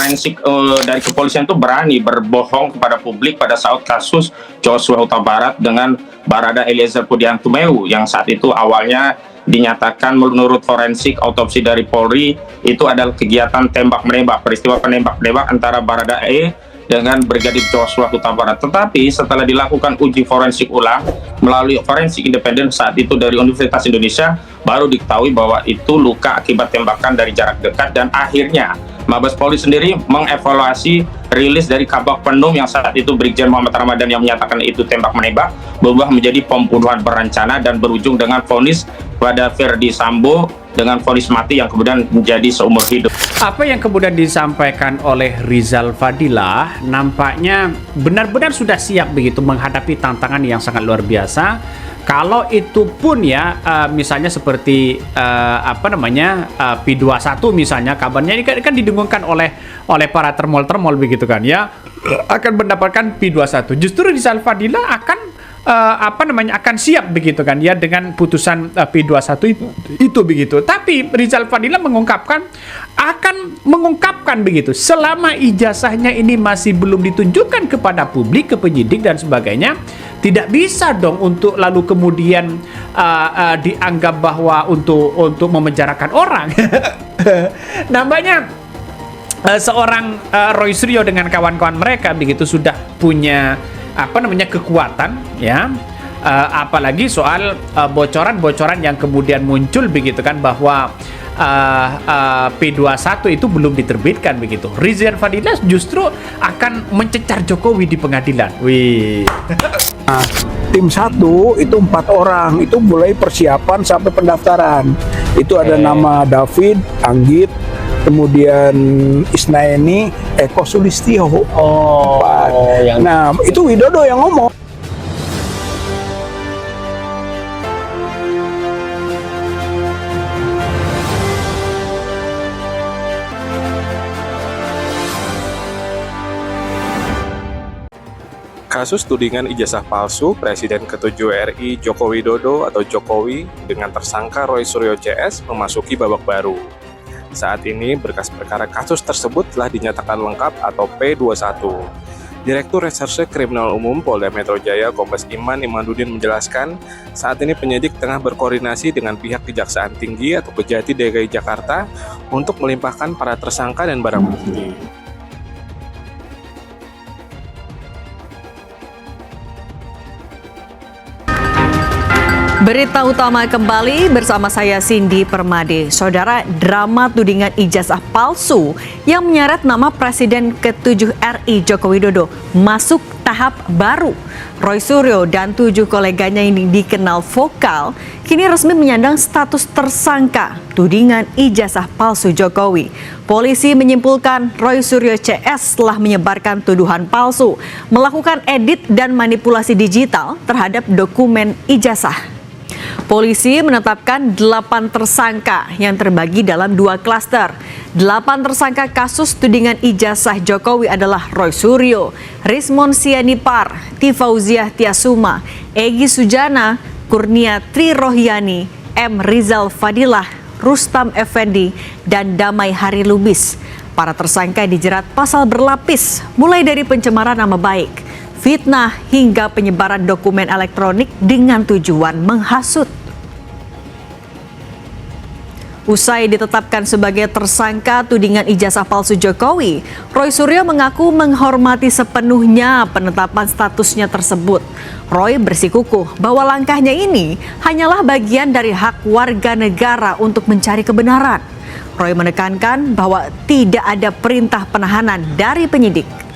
forensik dari kepolisian itu berani berbohong kepada publik pada saat kasus Joshua Huta Barat dengan Barada Eliezer Pudiantumeu yang saat itu awalnya dinyatakan menurut forensik autopsi dari Polri itu adalah kegiatan tembak-menembak, peristiwa penembak-menembak antara Barada E dengan Brigadir Joshua Huta Barat. Tetapi setelah dilakukan uji forensik ulang melalui forensik independen saat itu dari Universitas Indonesia, baru diketahui bahwa itu luka akibat tembakan dari jarak dekat, dan akhirnya Mabes Polri sendiri mengevaluasi rilis dari Kabak Penum yang saat itu Brigjen Muhammad Ramadan yang menyatakan itu tembak menembak berubah menjadi pembunuhan berencana dan berujung dengan vonis pada Ferdi Sambo dengan vonis mati yang kemudian menjadi seumur hidup. Apa yang kemudian disampaikan oleh Rizal Fadilah nampaknya benar-benar sudah siap begitu menghadapi tantangan yang sangat luar biasa. Kalau itu pun ya misalnya seperti P21 misalnya, kabarnya ini kan didengungkan oleh para termol begitu kan ya, akan mendapatkan P21. Justru Rizal Fadilah akan akan siap begitu kan ya dengan putusan P21 itu begitu. Tapi Rizal Fadilah akan mengungkapkan begitu selama ijazahnya ini masih belum ditunjukkan kepada publik, ke penyidik dan sebagainya, tidak bisa dong untuk lalu kemudian dianggap bahwa untuk memenjarakan orang. Namanya seorang Roy Suryo dengan kawan-kawan mereka begitu sudah punya kekuatan ya, apalagi soal bocoran-bocoran yang kemudian muncul begitu kan bahwa P21 itu belum diterbitkan begitu. Rizal Fadilah justru akan mencecar Jokowi di pengadilan. Wih. Nah, tim 1 itu 4 orang, itu mulai persiapan sampai pendaftaran. Itu ada nama David, Anggit, kemudian Isnaini, Eko Sulistyo. Nah, itu Widodo yang ngomong. Kasus tudingan ijazah palsu Presiden ke-7 RI Joko Widodo atau Jokowi dengan tersangka Roy Suryo CS memasuki babak baru. Saat ini berkas perkara kasus tersebut telah dinyatakan lengkap atau P21. Direktur Reserse Kriminal Umum Polda Metro Jaya Kombes Iman Imaduddin menjelaskan, saat ini penyidik tengah berkoordinasi dengan pihak Kejaksaan Tinggi atau Kejati DKI Jakarta untuk melimpahkan para tersangka dan barang bukti. Berita utama kembali bersama saya Cindy Permade. Saudara, drama tudingan ijazah palsu yang menyeret nama Presiden ke-7 RI Joko Widodo masuk tahap baru. Roy Suryo dan 7 koleganya yang dikenal vokal kini resmi menyandang status tersangka tudingan ijazah palsu Jokowi. Polisi menyimpulkan Roy Suryo CS telah menyebarkan tuduhan palsu, melakukan edit dan manipulasi digital terhadap dokumen ijazah. Polisi menetapkan 8 tersangka yang terbagi dalam 2 klaster. 8 tersangka kasus tudingan ijazah Jokowi adalah Roy Suryo, Rismon Sianipar, Tifauziah Tiasuma, Egy Sujana, Kurnia Tri Rohyani, M. Rizal Fadilah, Rustam Effendi, dan Damai Hari Lubis. Para tersangka dijerat pasal berlapis, mulai dari pencemaran nama baik, fitnah hingga penyebaran dokumen elektronik dengan tujuan menghasut. Usai ditetapkan sebagai tersangka tudingan ijazah palsu Jokowi, Roy Suryo mengaku menghormati sepenuhnya penetapan statusnya tersebut. Roy bersikukuh bahwa langkahnya ini hanyalah bagian dari hak warga negara untuk mencari kebenaran. Roy menekankan bahwa tidak ada perintah penahanan dari penyidik.